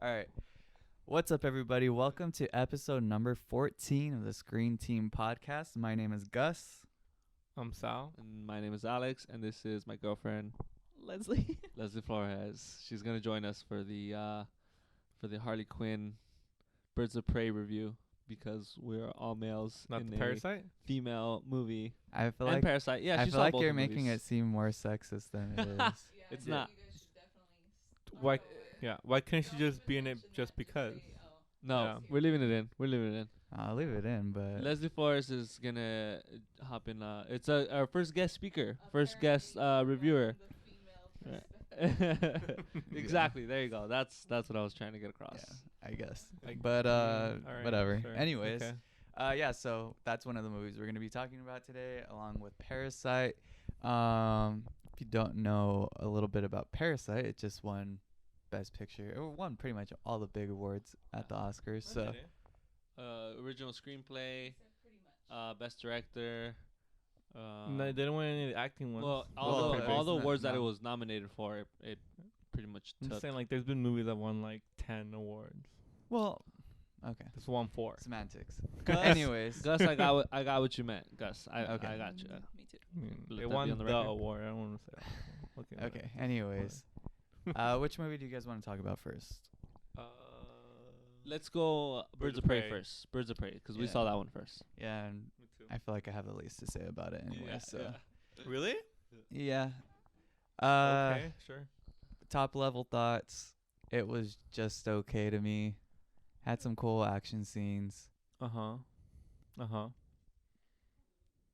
All right. What's up, everybody? Welcome to episode number 14 of the Screen Team podcast. My name is Gus. I'm Sal. And my name is Alex, and this is my girlfriend, Leslie. Leslie Flores. She's gonna join us for the Harley Quinn Birds of Prey review because we're all males Not in the a Parasite? female movie. I feel And like Parasite. Yeah, I she feel saw like both you're the making movies. it seem more sexist than it is. Yeah, It's I not. think you guys should definitely Why? start with Yeah. Why can't she just be in it mention just that, because? say, No, Yeah. we're leaving it in. We're leaving it in. I'll leave it in, but Leslie Flores is gonna hop in. It's our first guest speaker, first guest apparently reviewer. from the female perspective. Exactly. There you go. That's what I was trying to get across. yeah, I guess. Like, But all right, whatever. sure. Anyways, Okay. yeah. So that's one of the movies we're gonna be talking about today, along with Parasite. If you don't know a little bit about Parasite, it just won Best Picture. It won pretty much all the big awards at the Oscars. So Original screenplay, So pretty much. best director. No, they didn't win any of the acting ones. Well, Well, all okay, the all the based on awards that, that it no. was nominated for, it pretty much I'm took. just saying, like, there's been movies that won like 10 awards. well, okay. This won 4. Semantics. Gus- Anyways, Gus, I got what you meant. Gus, I Okay. I got you. Me too. I mean, Let they that be won on the the record. award. I don't want to say. Okay. okay. Anyways, which movie do you guys want to talk about first? Let's go Birds of Prey first. Birds of Prey, because we Yeah. saw that one first. Yeah, and Me too. I feel like I have the least to say about it anyway. Yeah, so yeah. Really? yeah. Okay, sure. Top level thoughts. It was just okay to me. Had some cool action scenes. Uh huh. Uh huh.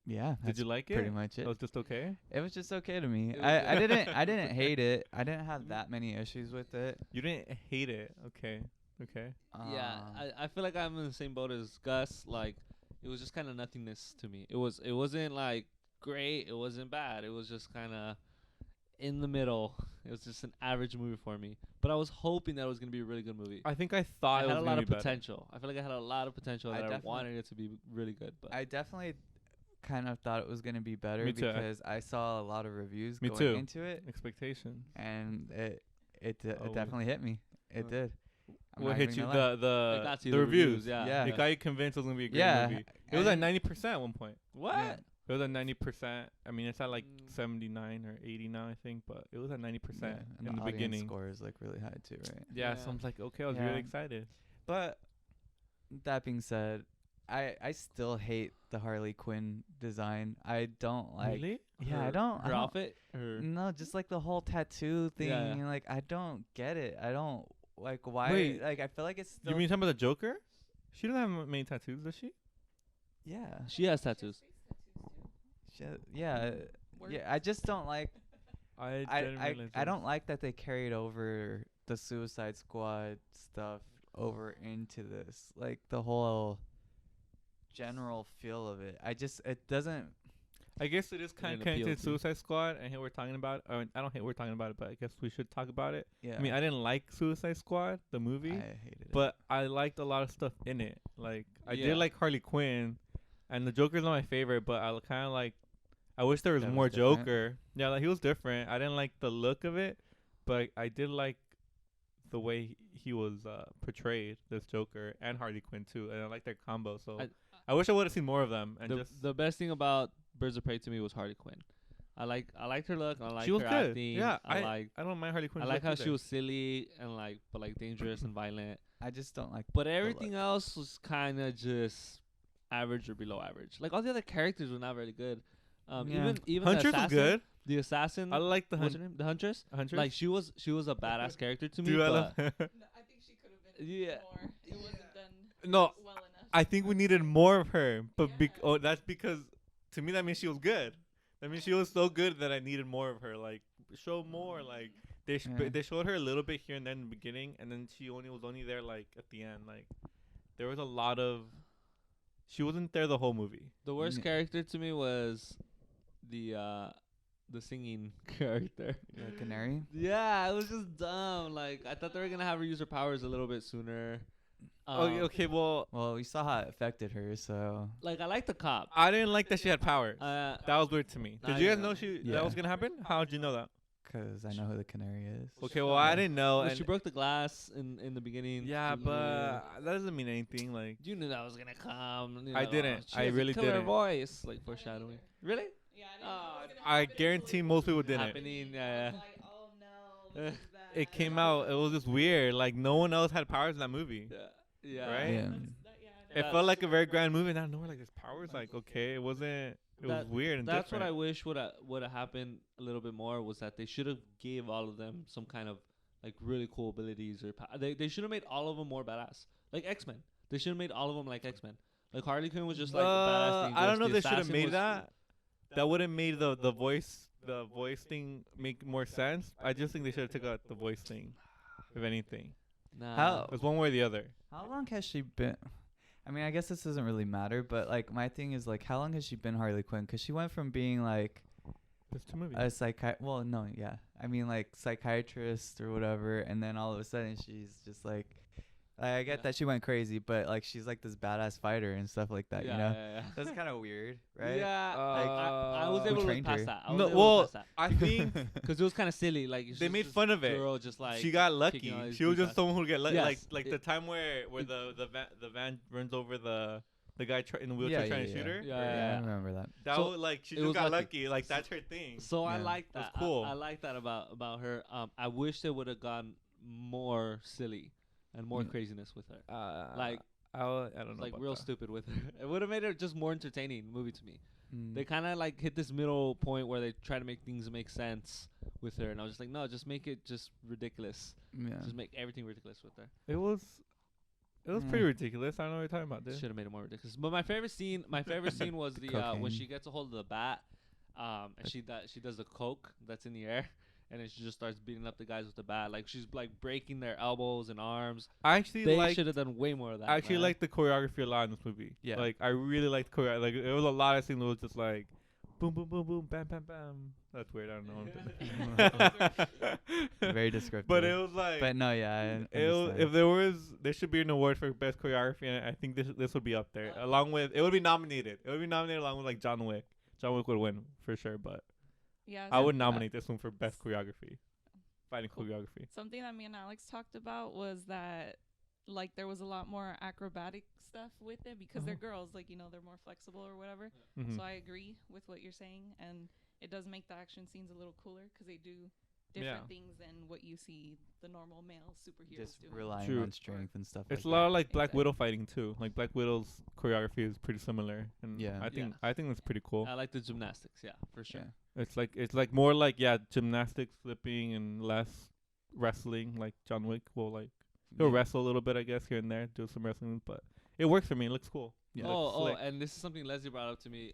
Yeah, Did that's you like it? pretty much It it. was just okay. It was just okay to me. It was I good. I didn't hate it. I didn't have that many issues with it. You didn't hate it. Okay. Okay. Yeah, Um, I feel like I'm in the same boat as Gus. Like, it was just kind of nothingness to me. It wasn't like great. It wasn't bad. It was just kind of in the middle. It was just an average movie for me. But I was hoping that it was gonna be a really good movie. I think I I thought it had was a gonna lot be of better. potential. I feel like I had a lot of potential I that I definitely- wanted it to be really good. But I definitely kind of thought it was gonna be better Me too. because I saw a lot of reviews Me going too. into it, Expectations. and it Oh, it definitely hit me. It Uh, did. I'm What not hit even you? gonna lie. it got to The you, reviews. Yeah. Yeah. It got you convinced it was gonna be a great Yeah, movie. It was at and- 90% at one point. What? Yeah. It was at 90%. I mean, it's at like Mm. 79 or 80 now, I think, but it was at 90% Yeah, and in the audience beginning. score is like really high too, right? Yeah, so Yeah. I'm like, okay, I was Yeah. really excited. But that being said, I still hate the Harley Quinn design. I don't like. Really? Yeah, I Her- don't. Her I don't- outfit? Or No, just like the whole tattoo thing. Yeah, yeah. And like, I don't get it. I don't like why. Wait, like, I feel like it's still. You mean talking about the Joker? She doesn't have many tattoos, does she? Yeah. she has tattoos. Yeah. Yeah. I just don't like. I I don't like that they carried over the Suicide Squad stuff over into this. Like the whole general feel of it. It doesn't. I guess it is kind of didn't appeal connected to to you. Suicide Squad, and here we're talking about. I don't hate we're talking about it, but I guess we should talk about it. Yeah. I mean, I didn't like Suicide Squad, the movie, I hated it. but I liked a lot of stuff in it. Like I Yeah. did like Harley Quinn, and the Joker's not my favorite, but I kind of like. I wish there was That was more different? Joker. Yeah, like he was different. I didn't like the look of it, but I did like the way he was portrayed, this Joker and Harley Quinn too, and I like their combo. So I wish I would have seen more of them. And The best thing about Birds of Prey to me was Harley Quinn. I liked her look. I liked she was her good. acting. Yeah, I don't mind Harley Quinn. like how she was silly and but dangerous and violent. I just don't like. But the everything look. else was kind of just average or below average. Like all the other characters were not very good. Yeah. Even Huntress the was assassin, good. the assassin. I like the what's her name? The Huntress. Huntress. Like she was a badass character to me. Dude, I but love No, I think she could have been Yeah. more. It wasn't done No, well enough. I think we needed more of her, but Yeah. that's because to me that means she was good. That means she was so good that I needed more of her. Like show more. Like Yeah. they showed her a little bit here and there in the beginning, and then she was only there like at the end. Like there was a lot of. She wasn't there the whole movie. the worst Yeah. character to me was the singing character. The canary. Yeah, it was just dumb. Like I thought they were gonna have her use her powers a little bit sooner. Okay, well, Well, we saw how it affected her, so Like I like the cop. I didn't like that she had powers. Uh, That was weird to me. Did I you guys know. know Yeah. that was gonna happen? How did you know that? Because I know who the canary is. Okay, well, I didn't know. Well, And she broke the glass in the beginning. yeah, to- but that doesn't mean anything. Like, you knew that was gonna come. You I know, didn't. She I has a really killer didn't. voice, like foreshadowing. Really? Yeah, I didn't know Oh, it was gonna I happen until guarantee it most was people didn't. Happening, I yeah. was like, oh no, this is bad. It came out. It was just weird. Like, no one else had powers in that movie. Yeah. Right? Yeah. It felt like a very grand movie. And I know, like, there's powers. Like, okay, it wasn't. It was That- weird and That's different. what I wish would have happened a little bit more, was that they should have gave all of them some kind of like really cool abilities or they should have made all of them more badass, like X-Men. They should have made all of them like X-Men. Like Harley Quinn was just like a badass thing. I don't know. The They should have assassin made was- that. That would have made the voice thing make more sense. I just think they should have took out the voice thing, if anything. Nah. How- It's one way or the other. How long has she been? I mean, I guess this doesn't really matter, but like my thing is like, how long has she been Harley Quinn? Because she went from being like There's two movies. a well, no, yeah, I mean like psychiatrist or whatever, and then all of a sudden she's just like I get Yeah. that she went crazy, but like she's like this badass fighter and stuff like that, Yeah, you know? yeah, yeah. That's kind of weird, right? Yeah, Like, I was Who able to look trained past her? that. I was No, able to well, look past that. I think Because it was kind of silly. Like it's they just made this fun of it. Girl just like she got kicking lucky. all these She was dudes' just ass. someone who get lucky. Yes, Like the time where the van runs over the guy in the wheelchair trying to shoot her. Yeah. I remember that. That So, was like she it just was got lucky. lucky. Like that's her thing. So I Yeah. like That's that. cool. I like that about her. I wish they would have gone more silly and more Yeah. craziness with her. Like I don't know. Like about real that. stupid with her. It would have made her just more entertaining movie to me. Mm. They kind of like hit this middle point where they try to make things make sense with her, and I was just like, no, just make it just ridiculous. Yeah. Just make everything ridiculous with her. It was Mm. pretty ridiculous. I don't know what you're talking about, dude. Should have made it more ridiculous. But my favorite scene was the when cocaine. she gets a hold of the bat, and she does the coke that's in the air, and then she just starts beating up the guys with the bat. Like she's like breaking their elbows and arms. I actually They like should have done way more of that. I actually man. like the choreography a lot in this movie. Yeah. Like I really liked choreography. Like there was a lot of scenes that was just like boom boom boom boom bam bam bam. That's weird. I don't know. Very descriptive. But it was like But no, yeah. if there should be an award for best choreography, and I think this would be up there along with it would be nominated. It would be nominated along with like John Wick. John Wick would win for sure, but Yeah, I would nominate this one for best choreography, fighting choreography. Something that me and Alex talked about was that like there was a lot more acrobatic stuff with it because they're girls, like they're more flexible or whatever. Mhm. So I agree with what you're saying, and it does make the action scenes a little cooler because they do different things than what you see the normal male superheroes just doing. relying True. on strength and stuff. It's a like lot that. of like Black Exactly. Widow fighting too. Like Black Widow's choreography is pretty similar, and Yeah. I think that's pretty cool. I like the gymnastics. Yeah, for sure. Yeah. It's like more like gymnastics, flipping, and less wrestling. Like John Wick will like he'll Yeah. wrestle a little bit, I guess, here and there, do some wrestling, but it works for me. It looks cool. Yeah. Oh, slick. and this is something Leslie brought up to me.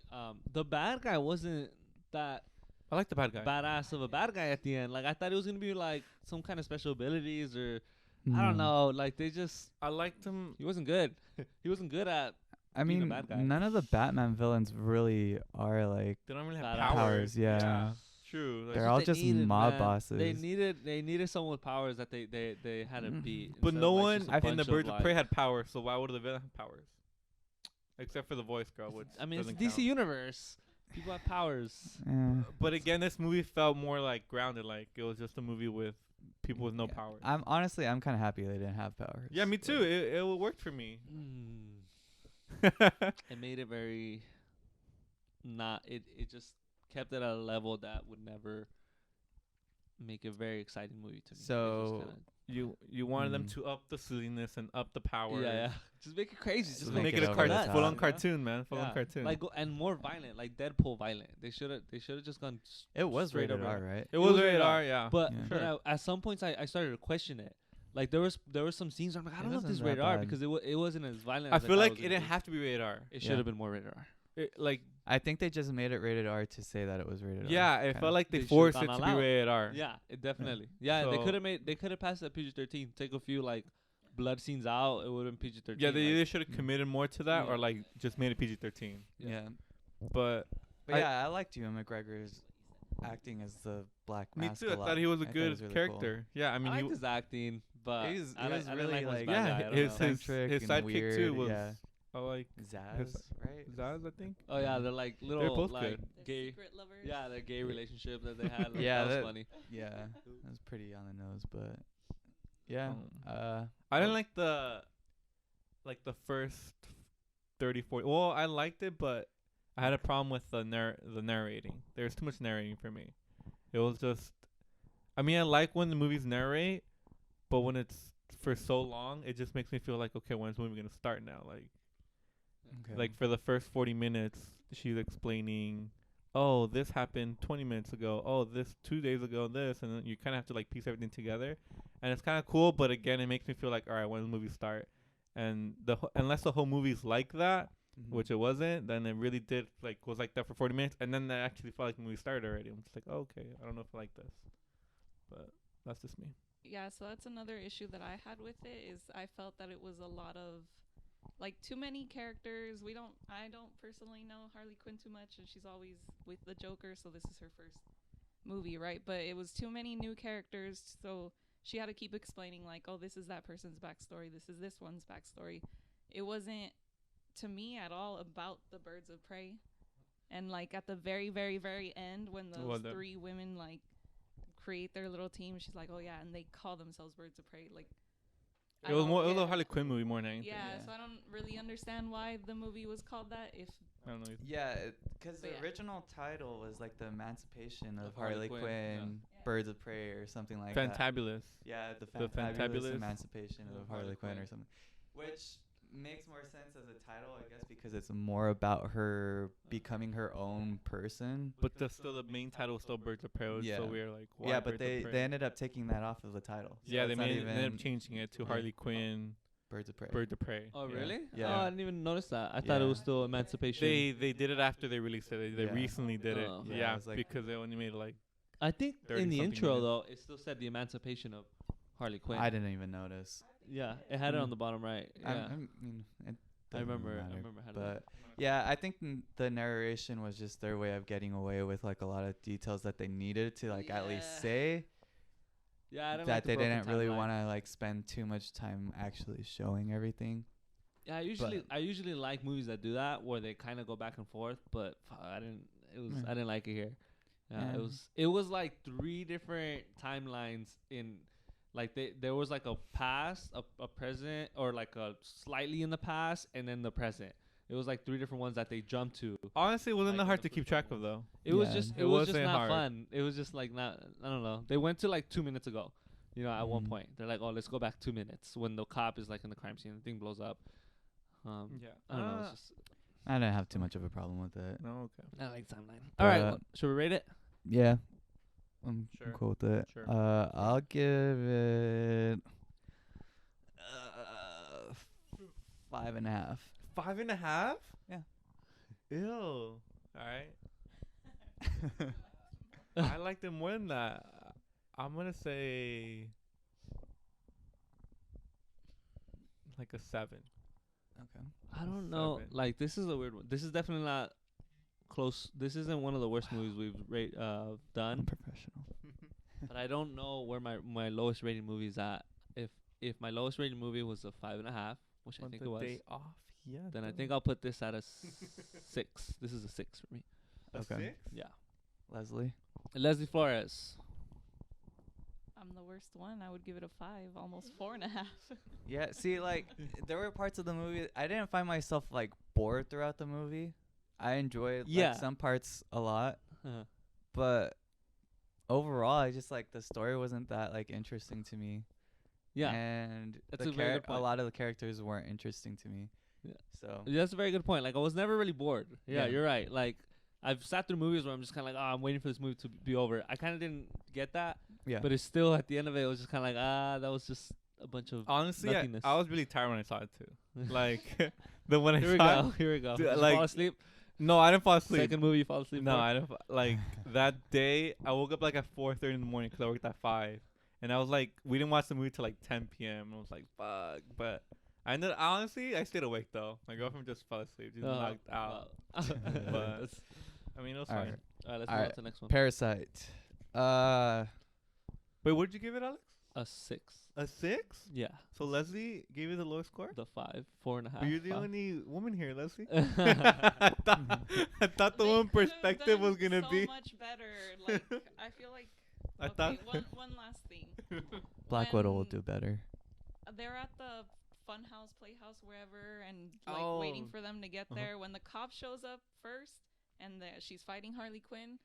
The bad guy wasn't that I like the bad guy. badass of a bad guy at the end. Like I thought it was gonna be like some kind of special abilities or I No. don't know. Like they just I liked him. he wasn't good. He wasn't good at. I being a mean, bad guy. none of the Batman villains really are like. They don't really have Badass. powers. Yeah. True. Like, They're That's all what they just needed, mob man. bosses. They needed someone with powers that they had to Mhm. beat. but instead no of, like, one just a in the bunch Birds of like- Prey had powers, so why would the villain have powers? Except for the voice girl, which I mean, it's doesn't DC count. universe. People have powers. Yeah. But again, this movie felt more like grounded. Like it was just a movie with people with no Yeah. powers. I'm kind of happy they didn't have powers. Yeah, me too. It worked for me. It made it very not. It just kept it at a level that would never make a very exciting movie to me. It just So, kinda- You wanted them Mm. to up the silliness and up the power. yeah, just make it crazy. Just Just Make make it it a over the nuts, full on you know? cartoon, man. Full on Yeah. cartoon. Like and more violent, like Deadpool violent. They should have just gone. It was straight rated up R, right? it was was rated rated R, R, yeah. But, Yeah. but Sure. at some points I started to question it. Like there was some scenes where I'm like, I It don't know if this is wasn't that rated R bad. because it wasn't as violent. I as feel thought like was it gonna didn't be. have to be rated R. It Yeah. should have been more rated R. Like I think they just made it rated R to say that it was rated R. yeah, it kinda. felt like they They should've forced gone it to all be out. rated R. Yeah, it definitely. Yeah, they So- could have passed that PG-13. Take a few like blood scenes out. It would have been PG-13. Yeah, they like, either should have committed more to that Yeah. or like just made it PG-13. Yeah. But But I- yeah, I liked Ewan McGregor's acting as the Black me Mask too. a I lot. thought he was a I thought it good was really character. Yeah, I I mean, liked his acting, but He was I really didn't like- his bad yeah, guy, I don't his know. eccentric his and sidekick weird, too was yeah. I like Zaz, right? Zaz, I think. Oh yeah, they're like little both like good. The gay. secret lovers. Yeah, the gay relationship that they had. Like, Yeah, that was that- funny. Yeah, that was pretty on the nose, but yeah. I didn't like the first 30, 40. Well, I liked it, but I had a problem with the narrating. There's too much narrating for me. It was just, I mean, I like when the movies narrate, but when it's for so long, it just makes me feel like, okay, when's the movie gonna start now? Okay. Like for the first 40 minutes, she's explaining, oh, this happened 20 minutes ago. Oh, this 2 days ago, this, and then you kind of have to like piece everything together, and it's kind of cool. But again, it makes me feel like, all right, when does the movie start? And unless the whole movie's like that, Mhm. which it wasn't, then it really did was like that for 40 minutes, and then that actually felt like the movie started already. I'm just like, oh, okay, I don't know if I like this, but that's just me. Yeah, so that's another issue that I had with it is I felt that it was a lot of like too many characters. I don't personally know Harley Quinn too much, and she's always with the Joker, so this is her first movie, right? But it was too many new characters, so she had to keep explaining like, oh, this is that person's backstory, this is this one's backstory. It wasn't to me at all about the birds of prey. And like at the very, very, very end, when those three women like create their little team, she's like, oh yeah, and they call themselves birds of prey. Like It was a Harley Quinn movie more than anything. yeah, so I don't really understand why the movie was called that. If I don't know. Yeah, because the But yeah. original title was like the Emancipation of Of Harley Harley Quinn, Quinn, yeah. Birds of Prey, or something like that. Fantabulous. Yeah, the The Fantabulous Fantabulous Emancipation of of Harley Harley Quinn Quinn. or something, which makes more sense as a title, I guess, because it's more about her becoming her own person. But still, the main title was still Birds of Prey. It was Yeah. so weird. Like, why Yeah, but Birds of Prey? they ended up taking that off of the title. So Yeah, they it's not ended even up changing it to yeah. Harley Quinn, Birds of Prey. Birds of Prey. Oh Yeah. really? Yeah. Oh, I didn't even notice that. I thought it Yeah. was still Emancipation. They did it after they released it. They Yeah. recently did it. Oh. Yeah, Yeah, it was like- because they only made like. I think 30 in the something intro minutes. though, it still said the Emancipation of Harley Quinn. I didn't even notice. Yeah, it had it Mm. on the bottom right. Yeah, I mean, it I doesn't remember. I matter, remember how to. But yeah, I think the narration was just their way of getting away with like a lot of details that they needed to like at Yeah. least say. Yeah, I didn't That like the they broken didn't really timeline. want to like spend too much time actually showing everything. Yeah, I usually like movies that do that where they kind of go back and forth, but I didn't. Mm. I didn't like it here. Yeah, Yeah. it was like 3 different timelines in, like there was like a past, a present, or like a slightly in the past, and then the present. It was like 3 different ones that they jumped to. Honestly, it wasn't Like that hard in the to keep first track couple of though. It was Yeah. just It it was just wasn't not hard. fun. It was just like not. I don't know. They went to like 2 minutes ago. You know, at one Mhm. point they're like, oh, let's go back 2 minutes when the cop is like in the crime scene. The thing blows up. Yeah. I don't know. It's just, I didn't have too much of a problem with it. No. Okay. I like timeline. All right, But- should we rate it? Yeah, I'm Sure. cool with it. Sure. I'll give it 5.5. 5.5. Yeah. Ew. All right. I liked it more than that. I'm gonna say like a 7. Okay. I don't know. 7. Like, this is a weird one. This is definitely not close. This isn't one of the worst movies we've done. Unprofessional. But I don't know where my lowest rated movie is at. If my lowest rated movie was a 5.5, which I On think the it was, day off. Yeah. then I duh. think I'll put this at a 6. This is a 6 for me. A Okay. 6? Yeah. Leslie. Leslie Flores. I'm the worst one. I would give it a 5, almost 4.5. Yeah, see, like, there were parts of the movie I didn't find myself like bored throughout the movie. I enjoyed Yeah. like some parts a lot, Uh-huh. but overall, I just like the story wasn't that like interesting to me. Yeah. and That's the a very good a point. lot of the characters weren't interesting to me. Yeah. So That's a very good point. Like, I was never really bored. Yeah, Yeah. you're right. Like, I've sat through movies where I'm just kind of like, oh, I'm waiting for this movie to be over. I kind of didn't get that. yeah, But it's still, at the end of it, it was just kind of like, that was just a bunch of Honestly, nothingness. I was really tired when I saw it too. Like, the when I Here we saw go. it. Here we go. Dude, Did you like, fall asleep? No, I didn't fall asleep. Second movie you fall asleep No, for? I didn't. Like that day, I woke up like at 4:30 in the morning because I worked at 5, and I was like, we didn't watch the movie till like 10 p.m. I was like, fuck. But I stayed awake though. My girlfriend just fell asleep. She was knocked out. wow. But That's- I mean, it was All fine. right. all right, let's All move on right. to the next one. Parasite. Wait, what did you give it, Alex? A 6. A 6? Yeah. So Leslie gave you the lowest score? The 5, 4.5. But you're the 5. only woman here, Leslie. Yeah, I thought the They one could've perspective was done gonna so be. much better. Like I feel like. I Okay, thought. one last thing. Black Widow will When do better. They're at the funhouse, playhouse, wherever, and waiting Oh. for them to get there. When the cop shows up first, and she's fighting Harley Quinn.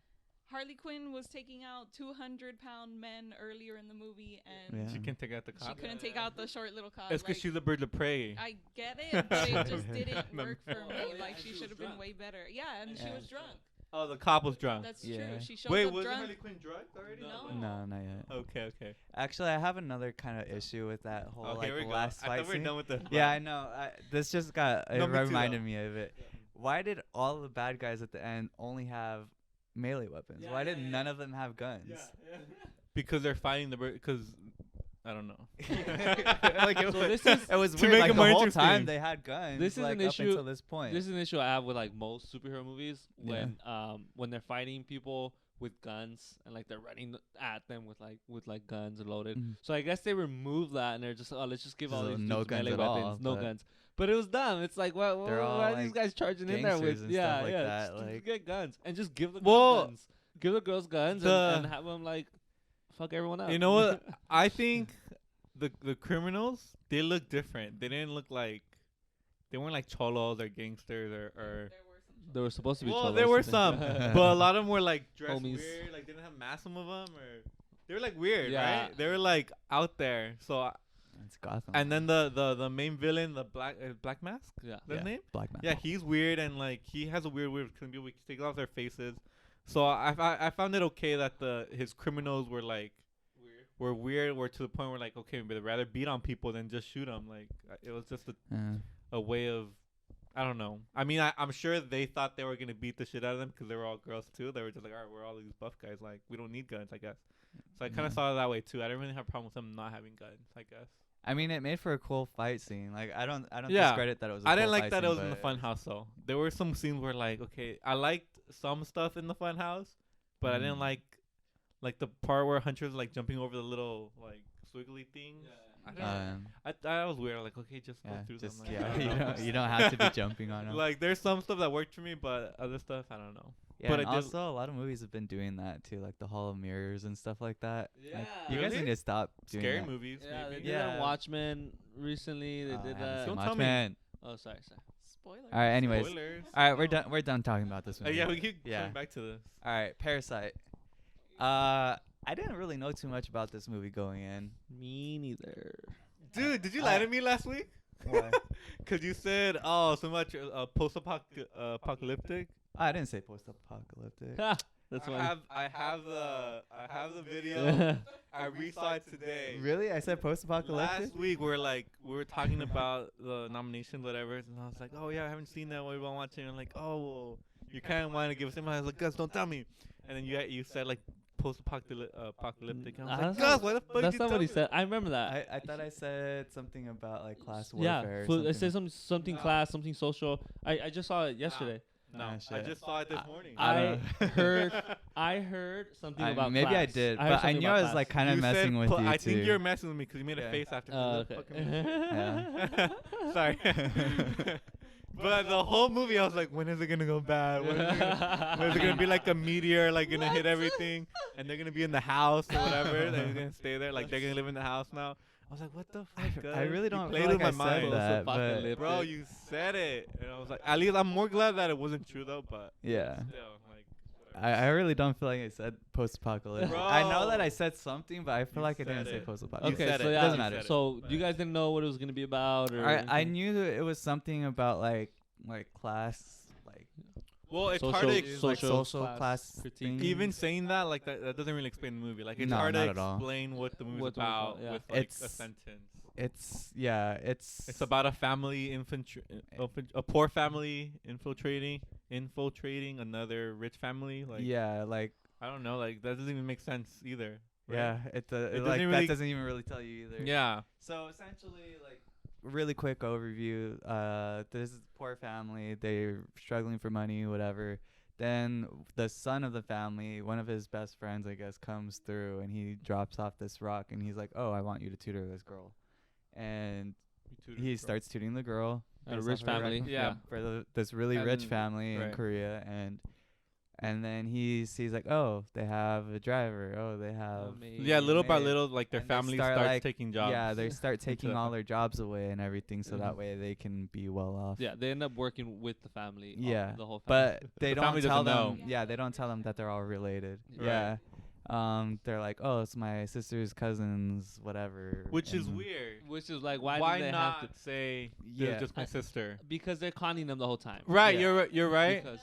Harley Quinn was taking out 200-pound men earlier in the movie, and Yeah. She can take out the she cop. couldn't take out the short little cop. It's because like, she's a bird of prey. I get it, but it just didn't No. work for me. yeah, Like and she she should was have been drunk. way better. Yeah, and she Yeah. was drunk. Oh, the cop was drunk. That's Yeah. true. She shows Wait, up wasn't drunk. Harley Quinn drugged already? No. No, not yet. Okay, okay. Actually, I have another kind of issue with that whole Okay, here we like go. last I fight thought we were scene. done with the. Yeah, I know. This just got it No, me too, reminded though. me of it. Why did all the bad guys at the end only have melee weapons? Yeah, Why yeah, did yeah. none of them have guns? Because they're fighting the bird. Because I don't know. Like it, So was, this is- it was To weird. make Like it the more whole interesting. time they had guns. This is like, an up issue- until this point. This is an issue I have with like most superhero movies Yeah. when they're fighting people with guns and like they're running at them with guns loaded. Mhm. So I guess they remove that and they're just let's just give all So these no dudes guns melee at weapons, all, no but guns. But it was dumb. It's like why They're all, are these like, guys charging in there gangsters with and yeah stuff like yeah that, just like- get guns and just give the Well, girls guns. Give the girls guns and have them like fuck everyone up. You know what? I think the criminals, they look different. They didn't look like, they weren't like cholos or gangsters or There were supposed to be. well, cholos, there were I think. some, but a lot of them were like dressed Homies. weird. Like they didn't have masks, some of them, or they were like weird, Yeah. right? They were like out there. So It's Gotham. and then the main villain, the Black Mask, Yeah. that's his name. Black Man. Yeah, he's weird and like he has a weird way of killing people. We can take off their faces. So I found it okay that his criminals were like weird, were to the point where like okay, but they'd rather beat on people than just shoot them. Like it was just a way of, I don't know. I mean, I'm sure they thought they were gonna beat the shit out of them because they were all girls too. They were just like, all right, we're all these buff guys. Like we don't need guns, I guess. So I kind of Yeah. saw it that way too. I didn't really have a problem with them not having guns, I guess. I mean, it made for a cool fight scene. Like I don't Yeah. discredit that it was. I didn't cool like fight that scene, it was in the but fun house though. There were some scenes where like, okay, I liked some stuff in the fun house, but I didn't like the part where Hunter's like jumping over the little like squiggly things. I don't know. I that was weird. Like, okay, just go Yeah, through just them. Like, yeah. I don't know. You don't have to be jumping on them. Like, there's some stuff that worked for me, but other stuff, I don't know. Yeah, but and I did- also a lot of movies have been doing that too, like the Hall of Mirrors and stuff like that. Yeah. Like, you guys Really? need to stop doing Scary that. movies, Yeah, they maybe. did Yeah. that in Watchmen recently. They Oh, did I haven't that. seen Don't tell me. Watchmen. Oh, sorry. Spoiler. All right. Anyways, Spoilers. all right. We're done talking about this movie. Yeah, we keep Yeah. coming back to this. All right. Parasite. I didn't really know too much about this movie going in. Me neither. Dude, did you lie to me last week? Why? Because you said, oh, so much post-apocalyptic. I didn't say post-apocalyptic. That's I funny. have the video. I resaw it today. Really? I said post-apocalyptic. Last week we were talking about the nominations, whatever, and I was like, oh yeah, I haven't seen that. What do I watch it? And I'm like, oh, well, you kind of want to give us. I was like, Gus, don't tell me. And then you said like post-apocalyptic. And I was like, Gus, why the fuck That's did you not tell what he me? said. I remember that. I thought I said something about like class Yeah, warfare. it says something class, something social. I just saw it yesterday. No, Ah, I shit. just saw it this morning. I don't know. I heard something about Maybe class. I did, heard but I something knew about I was class. like kind of You messing said with you I too. think you're messing with me because you made Yeah. a face after. Okay. Yeah. Sorry. But the whole movie, I was like, when is it gonna go bad? When is it gonna be like a meteor, like gonna hit everything, and they're gonna be in the house or whatever? They're gonna stay there, like they're gonna live in the house now. I was like, what the fuck? I really You don't played feel with like my I said mind. that, but Post-apocalyptic. Bro, you said it, and I was like, at least I'm more glad that it wasn't true though. But yeah. still, like, I really don't feel like I said post-apocalyptic. I know that Bro. I said something, but I feel You like I didn't said say it. post-apocalyptic. Okay, said so it. yeah, Doesn't matter. So you guys didn't know what it was gonna be about, or I anything? knew that it was something about like class, like well, it's Social- hard to issues, like social social class class critique. things. even saying that like that doesn't really explain the movie. Like it's No, hard to not at all. explain what the movie's What the movie's about about, yeah. with like a It's- sentence. it's It's about a family a poor family infiltrating another rich family. Like yeah, like I don't know, like that doesn't even make sense either. right? yeah, it doesn't like really- that doesn't even really tell you either. Yeah. So essentially, like, really quick overview. This is a poor family. They're struggling for money, whatever. Then the son of the family, one of his best friends, I guess, comes through and he drops off this rock and he's like, "Oh, I want you to tutor this girl," and he starts tutoring the girl. A based rich off of family. Yeah. for this really And rich then- family in right. Korea, and then he sees like, oh, they have a driver. Oh, they have Yeah, little by maid. little, like their And they family start, starts like- taking jobs. Yeah, they start taking the all their jobs away and everything, so that Mhm. way they can be well off. Yeah, they end up working with the family. Yeah, The whole family. But they The don't family tell doesn't them. know. Yeah, they don't tell them that they're all related. Right. Yeah. They're like, oh, it's my sister's cousins, whatever. Which is and- weird. Which is like, why do they not have to? say Yeah. they're just my I- sister? Because they're conning them the whole time. Right, Yeah. you're right. Because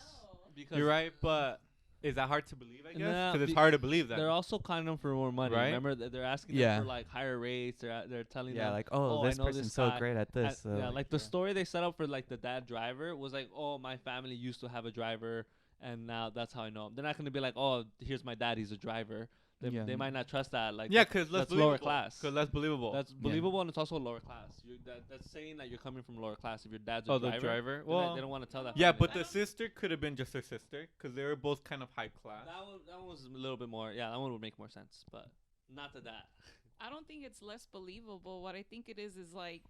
You're right, but is that hard to believe? I guess Nah, because it's be- hard to believe that. they're also conning them for more money. Right? Remember, they're asking Yeah. them for like higher rates. They're telling Yeah, them. like, oh, "Oh, I this know person's this so guy." great at this. So Yeah, like the yeah. story they set up for like the dad driver was like, oh, my family used to have a driver, and now that's how I know him. They're not gonna be like, oh, here's my dad, he's a driver. They, Yeah. they might not trust that. Like, yeah, because that's lower class. Because less believable. That's believable, and it's also lower class. That's saying that you're coming from lower class. If your dad's a oh, driver, the driver. they're not- Well, they don't want to tell that. yeah, family but that. the sister could have been just her sister because they were both kind of high class. That one was a little bit more. Yeah, that one would make more sense, but not to that. I don't think it's less believable. What I think it is like,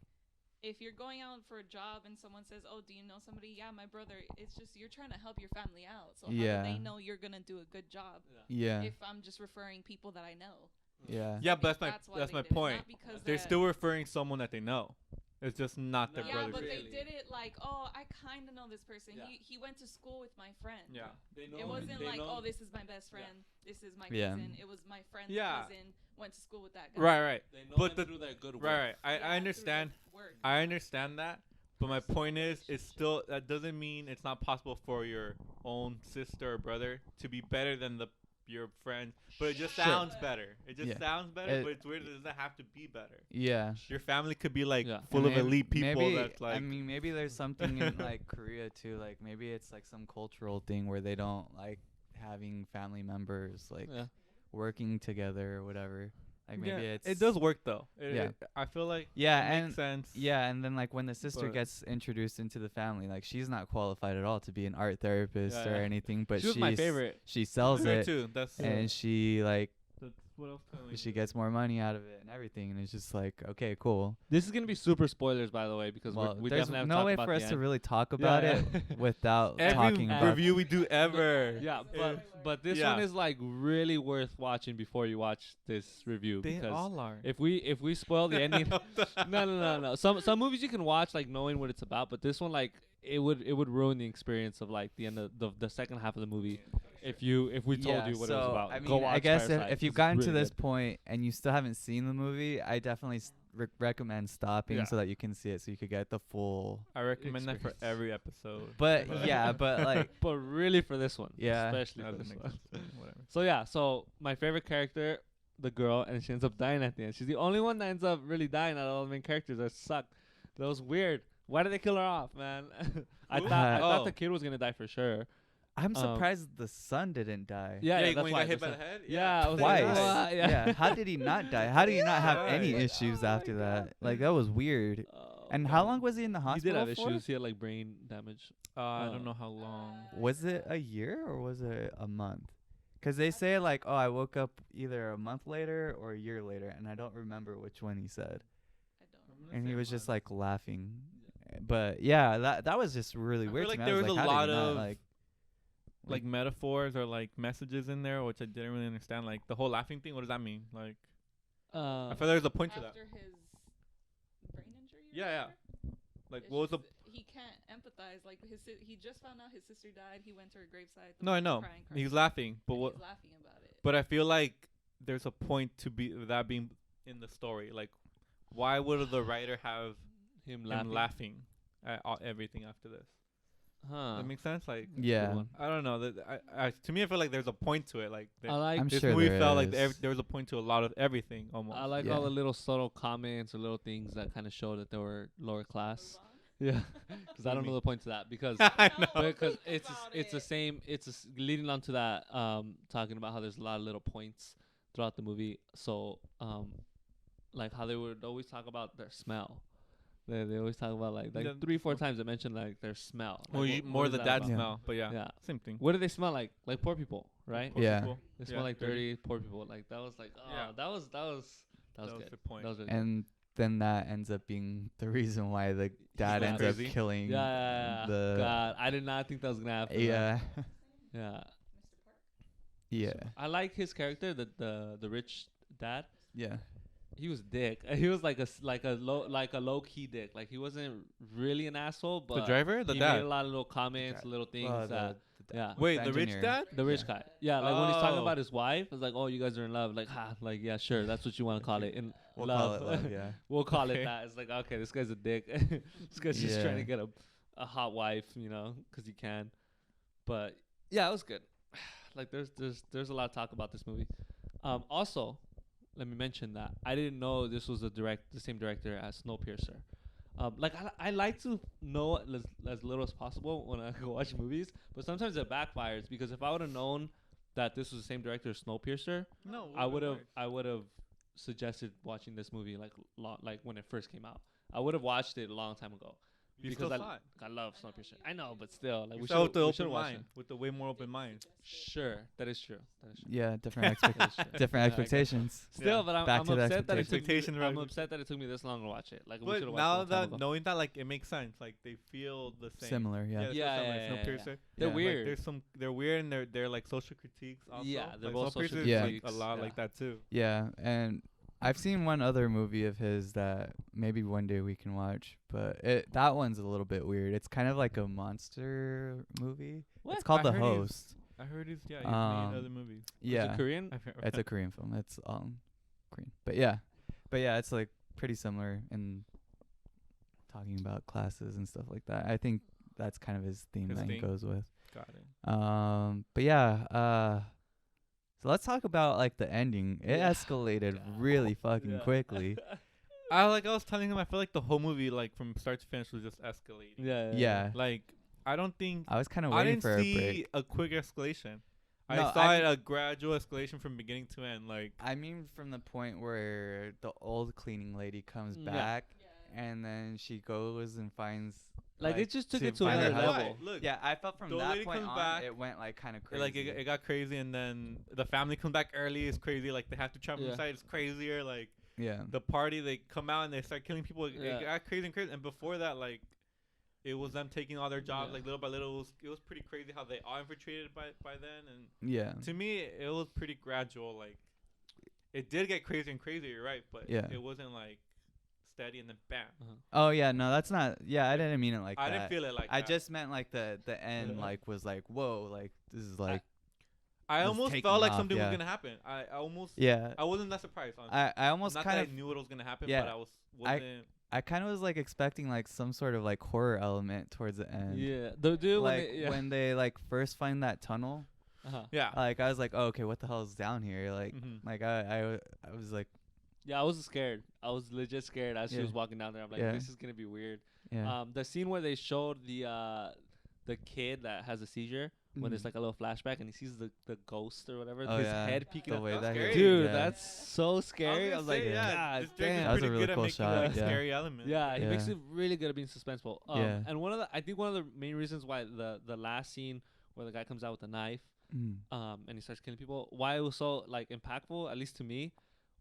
if you're going out for a job and someone says, "Oh, do you know somebody?" Yeah, my brother. It's just you're trying to help your family out. So how Yeah. do they know you're gonna do a good job Yeah. if I'm just referring people that I know? Yeah. Yeah, I but think that's why my they did it, point. not because They're that- still referring someone that they know. It's just not their No, Yeah, brother. but really. they did it like, oh, I kind of know this person. Yeah. He went to school with my friend. Yeah. They know It wasn't like, oh, this is my best Yeah. friend. This is my Yeah. cousin. It was my friend's Yeah. cousin. Went to school with that guy. Right. They know But them the- through their good work. Right. I Yeah, understand. through the work. I understand that. But my point is, it's still that doesn't mean it's not possible for your own sister or brother to be better than your friend. But it just Sure. sounds better. It just Yeah. sounds better, It- but it's weird. It doesn't have to be better. Yeah. Your family could be like Yeah. full of And elite people. maybe, That's like I mean, maybe there's something in like Korea too. Like maybe it's like some cultural thing where they don't like having family members like Yeah. working together or whatever. Like maybe yeah, it's it does work though. Yeah. I feel like Yeah, it and makes sense. yeah, and then like when the sister But- gets introduced into the family, like she's not qualified at all to be an art therapist Yeah, or yeah. anything, but She was my favorite. She sells Her it, too. That's and she like that's what else can we she do? gets more money out of it and everything, and it's just like okay, cool. This is gonna be super spoilers, by the way, because Well, we there's definitely have to no talk way about for the us to end. really talk about Yeah, it yeah. without Every talking about. review we do ever. Yeah, is- but this yeah. one is like really worth watching before you watch this review, They because all are. if we spoil the ending, no. Some movies you can watch like knowing what it's about, but this one like it would ruin the experience of like the end of the second half of the movie if we told Yeah, you what so, it was about. I Go mean, watch I guess Parasite. if you've It's gotten to really this good. point and you still haven't seen the movie, I definitely recommend stopping Yeah. so that you can see it, so you could get the full. I recommend that for experience. every episode. But yeah, but like but really for this one, Yeah. especially for That this makes one. sense. Whatever. So yeah, so my favorite character, the girl, and she ends up dying at the end. She's the only one that ends up really dying out of all the main characters. That sucked. That was weird. Why did they kill her off, man? I Who? thought Oh. the kid was gonna die for sure. I'm surprised the son didn't die. Yeah, when that's he why. got hit by that's the why. head. Yeah, I was Twice. like, what? Yeah. How did he not die? How did he not have any Right. issues Oh after my that? God. Like that was weird. Oh, And man. how long was he in the He hospital did have for? issues. He had like brain damage. I Oh. don't know how long. Was it a year or was it a month? Because they say like, oh, I woke up either a month later or a year later, and I don't remember which one he said. I don't. And he was just like laughing. But yeah, that was just really I weird. feel to like me. I there was like, a how did he lot not, of like metaphors or like messages in there, which I didn't really understand. Like the whole laughing thing. What does that mean? Like I feel there's a point to that. After his brain injury. or Yeah, yeah. whatever, Like it's what was the? just he can't empathize. Like he just found out his sister died. He went to her graveside. the No, I woman's know. crying, He's laughing, but and what? He's laughing about it. But I feel like there's a point to be that being in the story. Like, why would the writer have him him laughing at everything after this? Huh. That makes sense. Like, yeah. I don't know. That to me, I feel like there's a point to it. Like, I like I'm this sure movie there felt like is. there was a point to a lot of everything almost. I like Yeah. all the little subtle comments or little things that kind of show that they were lower class. Move on. Yeah, because I don't know the point to that because I know. because Think it's about it's the it. same. Leading on to that. Talking about how there's a lot of little points throughout the movie. So like how they would always talk about their smell. They always talk about like Yeah. 3-4 times they mention like their smell. Well, Like, more what is the that dad about? Yeah. smell, but yeah, Yeah. same thing. What do they smell like? Like poor people, right? Poor Yeah. people. They smell Yeah, like dirty poor people. Like that was like, oh, Yeah. that was That was good. the point. That was really good. And then that ends up being the reason why the dad went ends up crazy. killing Yeah, the God, I did not think that was gonna happen. yeah Yeah. yeah I like his character, the rich dad. yeah He was dick. He was like a low key dick. Like he wasn't really an asshole, but The driver, the he dad. made a lot of little comments, little things Well, that yeah. Wait, the rich engineer. dad? The rich Yeah. guy. Yeah, like when he's talking Oh. about his wife, it's like, oh, you guys are in love. Like, like yeah, sure, that's what you want to call it. In we'll love. call it love yeah We'll call Okay. it that. It's like, okay, this guy's a dick. This guy's just Yeah. trying to get a hot wife, you know, because he can. But yeah, it was good. Like there's a lot of talk about this movie. Also, let me mention that I didn't know this was the same director as Snowpiercer. Like I like to know as little as possible when I go watch movies, but sometimes it backfires because if I would have known that this was the same director as Snowpiercer, No, I would have suggested watching this movie like when it first came out. I would have watched it a long time ago. You because still saw it. I love Snowpiercer. I know, but still, like You we saw with the should open watch mind, with the way more open mind. it. Sure, that is true. That is true. yeah different That is true. different Yeah, I get expectations Still, Yeah. but Back I'm to the upset that it took me. expectations, I'm right? upset that it took me this long to watch it. Like we But should have watched now it a long time that ago. knowing that, like, it makes sense. Like they feel the same. similar yeah they're Yeah, so similar. yeah, yeah, Snowpiercer. They're Yeah. Like, weird. they're weird and they're like social critiques also. Yeah, they're like, both social Snowpiercer is, Yeah. like, a critiques, lot yeah. like that too. Yeah, and I've seen one other movie of his that maybe one day we can watch, but that one's a little bit weird. It's kind of like a monster movie. What? It's called I The heard he's- Host. I heard he's made Um, other movies. Is Yeah, it Korean? I've heard it's a Korean film. It's Korean, but yeah, it's like pretty similar in talking about classes and stuff like that. I think that's kind of his theme His that he thing. goes with. got it. But yeah, so let's talk about like the ending. It Yeah. escalated God. really fucking Yeah. quickly. I was telling him, I feel like the whole movie, like from start to finish, was just escalating. Yeah, Like I don't think I was kind of I waiting didn't for a see break. a quick escalation. No, I saw I it a gradual escalation from beginning to end. Like I mean, from the point where the old cleaning lady comes Yeah. back, and then she goes and finds. Like it just took to it to find another her That's level. husband. why. Look, Yeah, I felt from the old that lady point comes on, back, it went like kind of crazy. like it got crazy, and then the family comes back early. It's crazy. Like they have to travel Yeah. inside. It's crazier. Like yeah, the party, they come out and they start killing people. Yeah. It got crazy and crazy. And before that, like it was them taking all their jobs, Yeah. like little by little. It was pretty crazy how they all infiltrated by then. And yeah, to me, it was pretty gradual. Like it did get crazier and crazier. You're right, but Yeah. it wasn't like steady and then bam. Oh yeah, no, that's not. Yeah, I didn't mean it like I that. didn't feel it like I that. just meant like the end like was like whoa, like this is like I was almost taking felt like off, something yeah. was gonna happen. I almost yeah. I wasn't that surprised. Honestly. I almost Not kind that of I knew it was gonna happen, yeah, but I wasn't. I kind of was like expecting like some sort of like horror element towards the end. Yeah, the dude Like when when they like first find that tunnel, uh-huh. Yeah. like I was like, oh, okay, what the hell is down here? Like, Mhm. like I was like, Yeah, I was scared. I was legit scared as she Yeah. was walking down there. I'm like, Yeah. this is gonna be weird. yeah, The scene where they showed the kid that has a seizure when there's Mhm. like a little flashback and he sees the ghost or whatever, Oh, his yeah. head peeking the up. way That's that scary. he, Dude, yeah. that's so scary. I was like, say, yeah, God this director's damn. That was a pretty really good at cool making shot, like yeah. scary elements. Yeah, he makes Yeah. it really good at being suspenseful. Yeah. And I think one of the main reasons why the last scene where the guy comes out with the knife, Mm. and he starts killing people, why it was so like impactful, at least to me,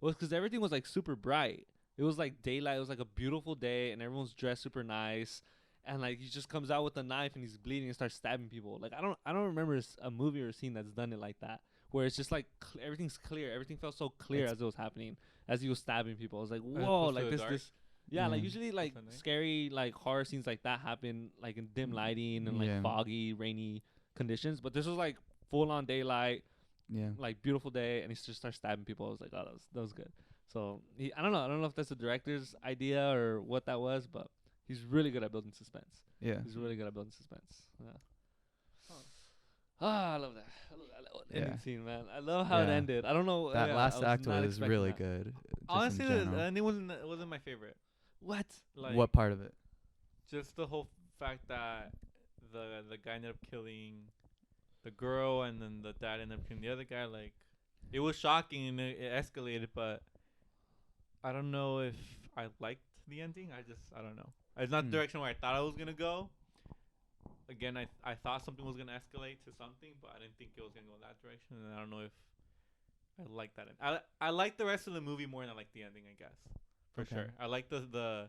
was because everything was like super bright. It was like daylight. It was like a beautiful day, and everyone's dressed super nice. And like he just comes out with a knife and he's bleeding and starts stabbing people. Like I don't remember a movie or a scene that's done it like that, where it's just like everything's clear. Everything felt so clear It's- as it was happening, as he was stabbing people. I was like, whoa, opposed to like the this dark. this. Yeah, like Yeah. usually like Something. scary like horror scenes like that happen like in dim lighting and like Yeah. foggy, rainy conditions. But this was like full on daylight, Yeah. like beautiful day, and he just starts stabbing people. I was like, oh, that was good. So I don't know if that's the director's idea or what that was, but he's really good at building suspense. Yeah. He's really good at building suspense. Yeah. Huh. Ah, I love that. I love that ending Yeah. scene, man. I love how it Yeah. ended. I don't know. That yeah, last I act not was expecting really that. good. just in Honestly, the general. ending wasn't my favorite. What? Like What part of it? just the whole fact that the guy ended up killing the girl and then the dad ended up killing the other guy. Like it was shocking and it escalated, but I don't know if I liked the ending. I don't know. It's not the direction where I thought I was gonna go. Again, I thought something was gonna escalate to something, but I didn't think it was gonna go in that direction. And I don't know if I like that. I like the rest of the movie more than I like the ending. I guess for Okay. sure. I like the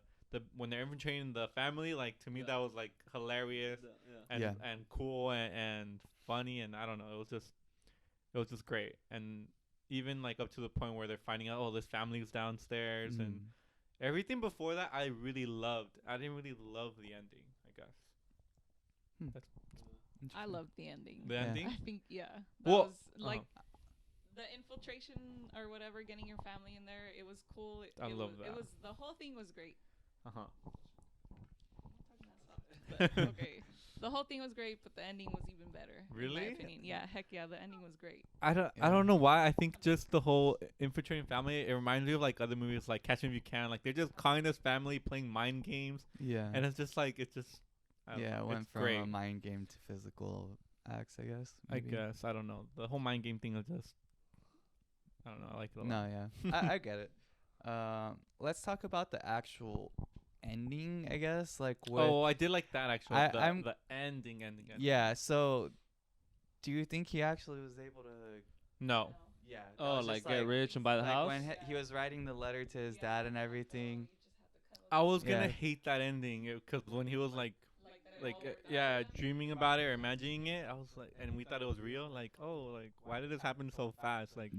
when they're infiltrating the family. Like to me, that was like hilarious and cool and funny. And I don't know. It was just great. And even like up to the point where they're finding out, oh, this family's downstairs and everything before that, I really loved. I didn't really love the ending, I guess. That's I loved the ending. the ending. I think that Well, was like the infiltration or whatever, getting your family in there. It was cool. I love that. It was the whole thing was great. Okay, the whole thing was great, but the ending was even better. Really? In my opinion. Yeah, heck yeah, the ending was great. I don't know why. I think just the whole infiltrating family. It reminds me of like other movies like Catch Me If You Can. Like they're just calling this family playing mind games, and it's just like it went from great. a mind game to physical acts, I guess. I guess I don't know. The whole mind game thing is just I don't know. I like it a lot. No, yeah, I get it. Let's talk about the actual ending, I guess. Like, oh, I did like that actually. I'm the ending. Yeah. So, do you think he actually was able to? No. Yeah. Oh, like get rich and buy the house. When he was writing the letter to his dad and everything. I was gonna hate that ending because when he was like dreaming about it or imagining it, I was like, and we thought it was real. Like, oh, like why did this happen so fast? Like,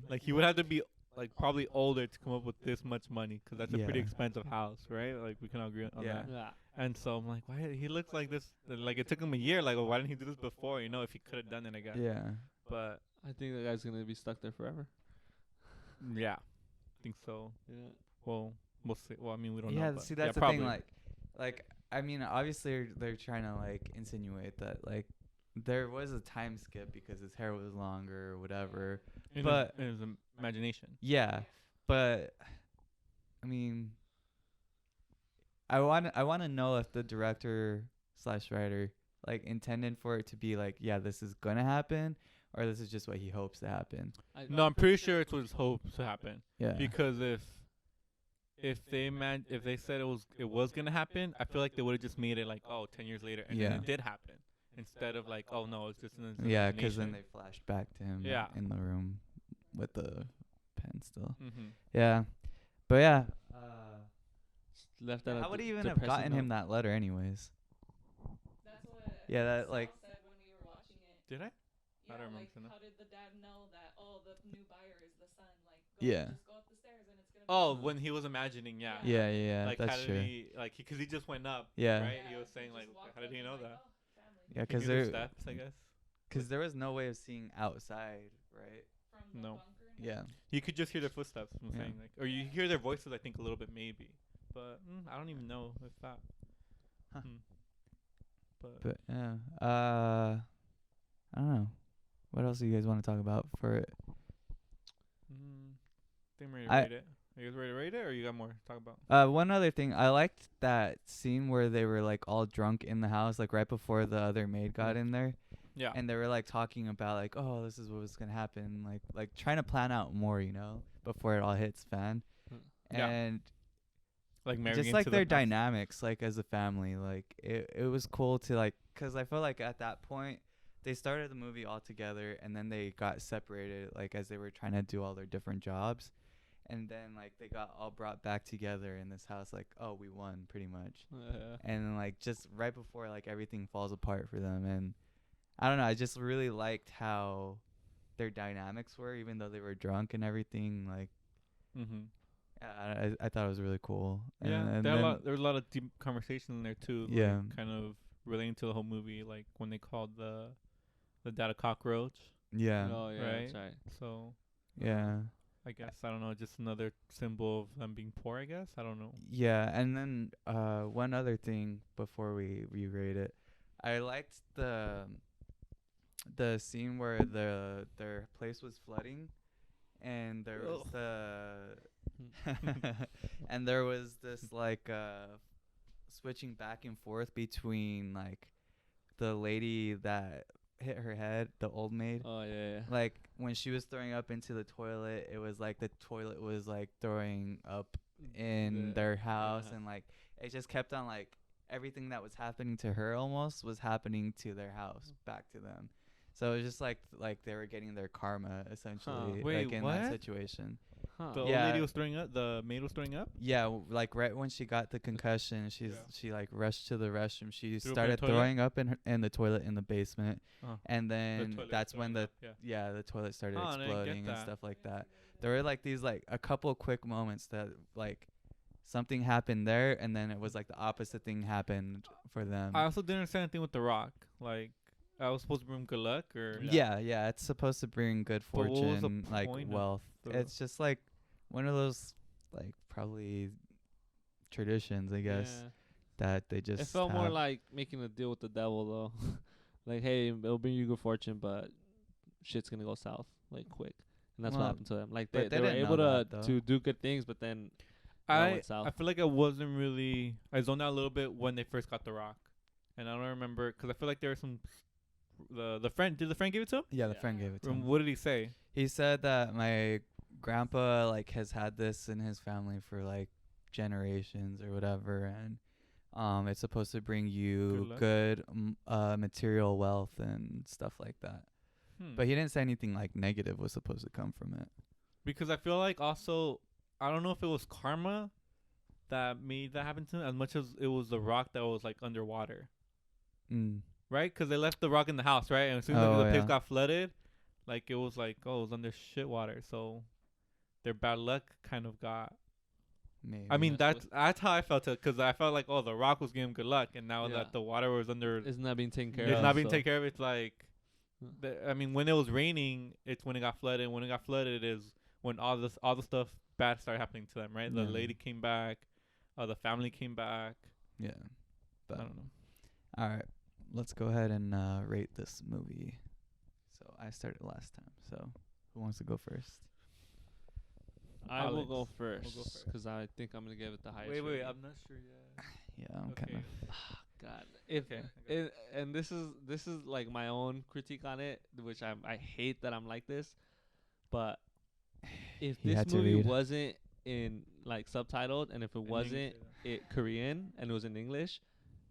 like he would have to be like probably older to come up with this much money because that's a pretty expensive house, right? Like we can all agree on that. Yeah. And so I'm like, why he looks like this? Like it took him a year. Like, well, why didn't he do this before? You know, if he could have done it, I guess. Yeah. But I think the guy's gonna be stuck there forever. yeah, I think so. Yeah. Well, we'll see. Well, I mean, we don't know. Yeah. But See, that's the probably. thing. Like, I mean, obviously they're trying to like insinuate that like there was a time skip because his hair was longer or whatever. In But his imagination. yeah, but I mean, I want to know if the director / writer like intended for it to be like, yeah, this is gonna happen, or this is just what he hopes to happen. No, I'm pretty sure it's what his hopes to happen. Yeah. Because if they said it was gonna happen, I feel like they would have just made it like 10 years later and then it did happen instead of like oh no, it's just an yeah, because then they flashed back to him Yeah. in the room with the pen still. Mm-hmm. Yeah, but yeah. Left that. How would he even have gotten him that letter anyways? That's what. Yeah, that Sal like. said when we were watching it. Did I? Yeah, I don't remember like seeing that. how did the dad know that? Oh, the new buyer is the son. Like, just go up the stairs and it's gonna. Oh, when he was imagining, yeah. Yeah, Like that's how did true. he like because he just went up. Yeah. Right. He was saying like, how did he know that? Yeah, He because knew the steps, I guess. there was no way of seeing outside, right? From the No. bunker and Yeah. You could just hear their footsteps. I'm Yeah. saying like, or you hear their voices. I think a little bit maybe, but I don't even know if that. Huh. But yeah. I don't know. What else do you guys want to talk about for it? think I'm ready to rate it. Are you guys ready to rate it, or you got more to talk about? One other thing, I liked that scene where they were like all drunk in the house, like right before the other maid got in there. Yeah. And they were like talking about like, oh, this is what was gonna happen, like trying to plan out more, before it all hits fan. Yeah. And like marrying just into like the their house. dynamics, like as a family, like it was cool to like, cause I feel like at that point they started the movie all together and then they got separated, like as they were trying to do all their different jobs. And then like they got all brought back together in this house, like, oh, we won pretty much. And then, like just right before like everything falls apart for them, and I don't know, I just really liked how their dynamics were, even though they were drunk and everything. Like, I thought it was really cool. And there was a lot of deep conversation in there too. Yeah. Like, kind of relating to the whole movie, like when they called the dad a cockroach. Yeah. Oh yeah, Right? that's right. So Yeah. I guess I don't know, just another symbol of them being poor. I guess I don't know. Yeah, and then one other thing before we rate it, I liked the scene where their place was flooding, and there was and there was this like switching back and forth between like the lady that hit her head, the old maid. Oh yeah. Like when she was throwing up into the toilet, it was like the toilet was like throwing up in their house, yeah. and like it just kept on like everything that was happening to her almost was happening to their house back to them. So it was just like they were getting their karma essentially, Wait, like in what? that situation. Huh. The old Yeah. lady was throwing up. The maid was throwing up. Yeah, like right when she got the concussion, Yeah. she like rushed to the restroom. She Threw up in the started toilet? throwing up in the toilet in the basement, Oh. and then toilet that's when throwing the up, yeah. the toilet started Oh, I didn't get exploding and that. stuff like that. There were like these like a couple quick moments that like something happened there, and then it was like the opposite thing happened for them. I also didn't understand anything with the rock. Like, I was supposed to bring good luck, or Yeah, it's supposed to bring good But what was the fortune, like point of wealth. the- It's just like one of those like probably traditions, I guess, Yeah. that they just It felt more have. like making a deal with the devil, though. Like, hey, it'll bring you good fortune, but shit's gonna go south like quick, and that's what Well, happened to them. Like but they they were didn't able know to that, though. to do good things, but then it all I went south. I feel like I wasn't really. I zoned out a little bit when they first got the rock, and I don't remember because I feel like there were some. The friend, did the friend give it to him? Yeah, the Yeah. friend gave it to him. What did he say? He said that my grandpa like has had this in his family for like generations or whatever, and it's supposed to bring you luck? good material wealth and stuff like that. But he didn't say anything like negative was supposed to come from it. Because I feel like also I don't know if it was karma that made that happen to him as much as it was the rock that was like underwater, Mm. right? Because they left the rock in the house, right? And as soon as Oh, the place yeah. got flooded, like it was like, oh, it was under shit water, so their bad luck kind of got. Maybe. I mean, That's that's how I felt it, because I felt like, oh, the rock was giving him good luck, and now Yeah. that the water was under, It's not being taken care it's of. not being so- taken care of. It's like, Huh. I mean, when it was raining, it's when it got flooded. When it got flooded is when all the stuff bad started happening to them, right? The Yeah. lady came back, the family came back. yeah. I But don't know. all right, let's go ahead and rate this movie. So I started last time. So who wants to go first? I will Alex. go We'll first go first. because I think I'm gonna give it the highest. Wait, rating. I'm not sure yet. Yeah, I'm Okay. kind of. God, if Okay. and this is like my own critique on it, which I hate that I'm like this, but if He had this to movie read. wasn't in like subtitled, and if it wasn't English, Korean and it was in English,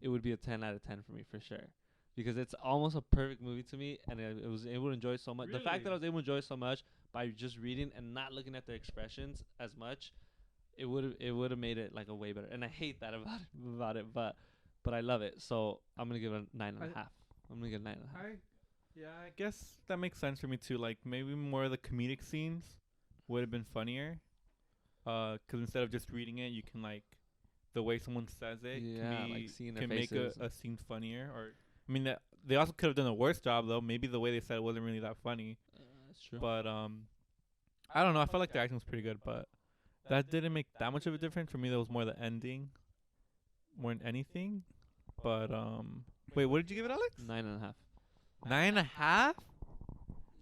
it would be a 10 out of 10 for me for sure, because it's almost a perfect movie to me, and I was able to enjoy it so much. The fact that I Really? was able to enjoy it so much by just reading and not looking at the expressions as much, it would have made it like a way better. And I hate that about it, but I love it. So I'm gonna give it a 9.5. I'm gonna give it a 9.5. I guess that makes sense for me too. Like maybe more of the comedic scenes would have been funnier. 'Cause instead of just reading it, you can like the way someone says it Yeah, can, like be, seeing their can make faces. a scene funnier. Or I mean, they also could have done a worse job though. Maybe the way they said it wasn't really that funny. That's true. But I don't know. I felt like the acting was pretty good, but that didn't make that much of a difference for me. That was more the ending, more than anything. But wait, what did you give it, Alex? 9.5. 9.5.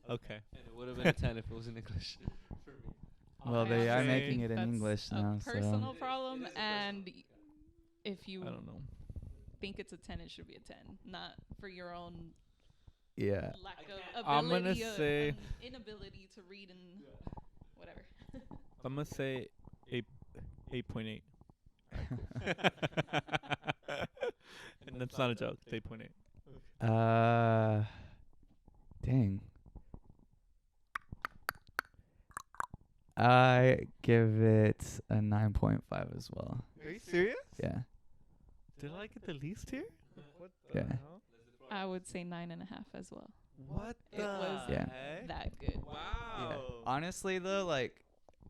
Okay. And it would have been a 10 if it was in English. For me. Well, they are Okay. making it in That's English a now, personal so problem, and if you I don't know. think it's a 10, it should be a 10, not for your own yeah. lack of I'm gonna ability, say- inability to read and whatever. I'm gonna say 8.8. And that's not a joke. It's 8.8. Dang. I give it a 9.5 as well. Are you serious? Yeah. Did I like it the least here? What Yeah. hell? I would say 9.5 as well. What It was Yeah. that good. Wow. Yeah. Honestly though, like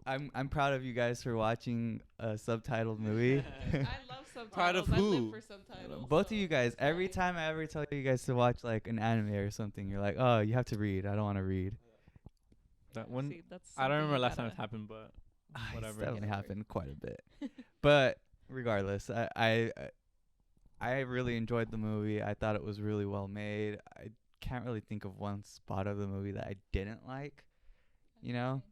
I'm proud of you guys for watching a subtitled movie. I love subtitles. Proud of I who? live for subtitles. Both of so you guys, it's every fine. time I ever tell you guys to watch like an anime or something, you're like, "Oh, you have to read. I don't want to read." That one. See, that's I don't something remember you last time gotta- it's happened, but It's whatever. definitely happened quite a bit. But regardless, I really enjoyed the movie. I thought it was really well made. I can't really think of one spot of the movie that I didn't like, you know?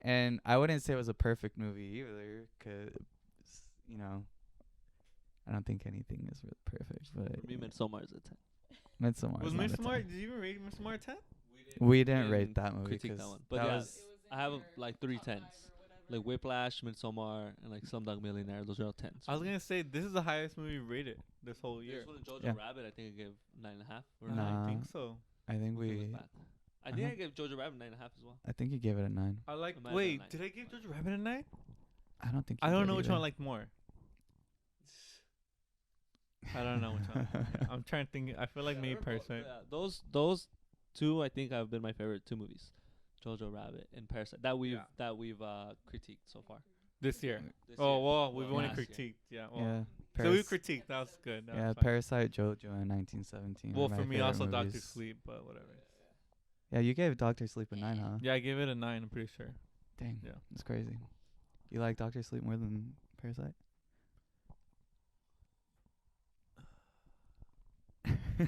And I wouldn't say it was a perfect movie either, 'cause you know, I don't think anything is really perfect, but For me, Midsommar is a 10. Midsommar Was is not a Midsommar? 10. Did you even rate Midsommar 10? We didn't didn't rate that movie critique that 'cause one. But that yeah, was I have like 3 10s. like Whiplash, Midsommar, and like Slumdog Millionaire. Those are all 10s. I was gonna say this is the highest movie rated this whole year. This one, Jojo Yeah. Rabbit, I think I gave 9.5. Or Nah. I think so. I think Let me we. look back. I think I gave Jojo Rabbit 9.5 as well. I think you gave it a 9. I like. I might have Wait, done did I give Jojo Rabbit a 9? I don't think. I you don't did know which one I either. liked more. I don't know which one. I'm trying to think. I feel like maybe Parasite. Yeah, those two I think have been my favorite two movies, Jojo Rabbit and Parasite that we've critiqued so far. This year. This Oh, year. well, we've only last year. critiqued. Yeah. Well. Yeah. So we critiqued. That was good. That Yeah, was fine. Parasite, JoJo, in 1917. Well, are my for me, favorite also Doctor movies. Sleep, but whatever. Yeah, you gave Doctor Sleep a 9, huh? Yeah, I gave it a 9. I'm pretty sure. Dang. Yeah. That's crazy. You like Doctor Sleep more than Parasite?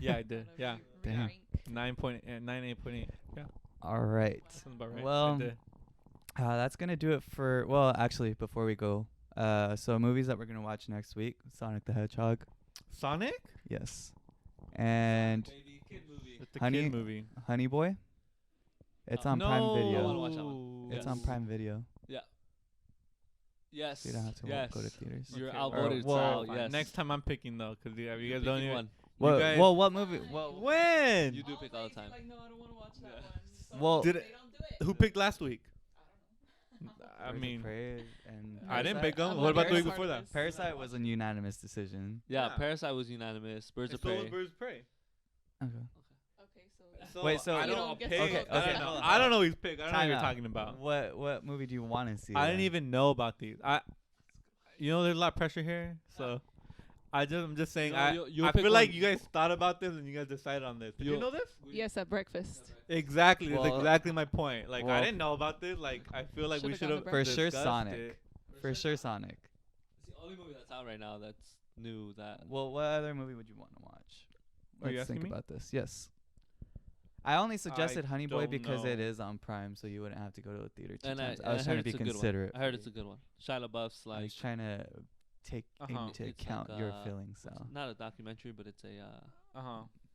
Yeah, I did. Yeah. Damn. 8.8. Yeah. All right. Sounds about right. Well, I did. That's gonna do it for. Well, actually, before we go, so movies that we're gonna watch next week: Sonic the Hedgehog. Sonic? Yes. And Baby, kid movie. It's the Honey- kid movie. Honey Boy. It's on no. Prime I wanna Video. watch that one. It's Yes. on Prime Video, Yes. so you don't have to yes. go to theaters. You're Okay, outvoted. well, so Fine. yes. Next time I'm picking though, cause you You're guys don't picking even. one. Well, guys- well, what movie? Well, When? You do pick all the time. Like, no, I don't want to watch that Yeah. one. Well- So Did they it- don't do it. Who picked last week? I don't know. I Birds of mean, Prey and I didn't Parasite? pick them. I'm What not about the very week smart before at that? this. Parasite was a unanimous decision. Yeah, Yeah. Parasite was unanimous. Birds of Prey. Birds of Prey. Okay. Okay, so So Wait, so- I You don't don't get pick. to Okay, vote. okay, I don't know. hold on. I don't know who's picked. I don't know what Time you're out. talking about. What movie do you want to see? I didn't then? even know about these. There's a lot of pressure here, so I'm just saying. You'll I pick feel like one. you guys thought about this and you guys decided on this. Did you You'll- know this? yes, at breakfast. Exactly. That's Well- exactly my point. Like I well- didn't know about this. Like I feel like we Should've should gone have to For sure, discussed Sonic. it. For sure, Sonic. It's the only movie that's out right now that's new. That Well, what other movie would you want to watch? Are you Let's think asking me? about this. Yes. I only suggested Honey Boy don't because it know. is on Prime, so you wouldn't have to go to a theater two and times. I I was heard trying to be it's a good one. considerate. I heard it's a good one. Shia LaBeouf's I like was trying to take Uh-huh. into It's account like, your feelings, so it's not a documentary, but it's a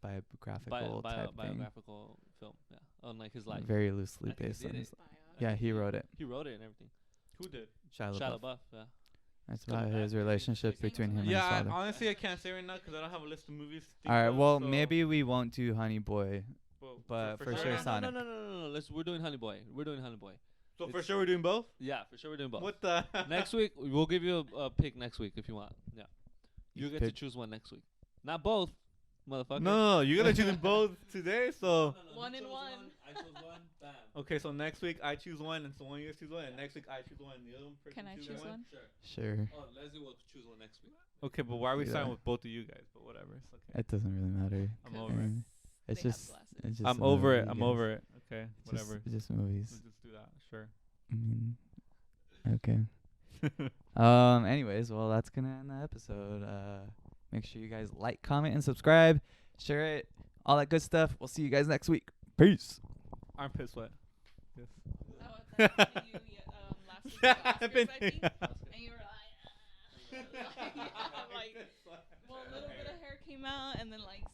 biographical type thing, biographical film. Yeah, on like his life. very loosely I think he based on did his. it. Yeah, he wrote it. He wrote it and everything. Who did? Shia Shia LaBeouf. LaBeouf. Yeah. It's Coming about back. his relationship They came between to him and life. his Yeah, father. honestly, I can't say right now because I don't have a list of movies. to think All right. of, Well, so- maybe we won't do Honey Boy. but for sure no, Sonic. No. We're doing Honey Boy. We're doing Honey Boy. So for It's- sure we're doing both. Yeah, for sure we're doing both. What the? Next week we'll give you a pick next week if you want. Yeah. You get to pick- choose one next week. Not both, motherfucker. No, you're gonna choose them both today. So One You and chose one. I chose one. Bam. okay, so next week I choose one, and so one of you guys choose one, and next week I choose one, and the other person Can I chooses choose one? Sure. Sure. Oh, Leslie will choose one next week. Okay, but why are we Yeah. starting with both of you guys? But whatever, it's okay. It doesn't really matter. I'm 'Cause over it. It's they have just. glasses. It's just. I'm a over movie, it. I'm guys. over it. Okay, It's whatever. Just movies. Let's just do that. Sure. I mean, okay. Anyways, well, that's gonna end the episode. Make sure you guys like, comment, and subscribe. Share it. All that good stuff. We'll see you guys next week. Peace. Armpit sweat. Yes. Oh, I thought you, last week Yeah, at the I've been Oscars, I think, thinking- and you were like, like, well, a little bit of hair came out, and then like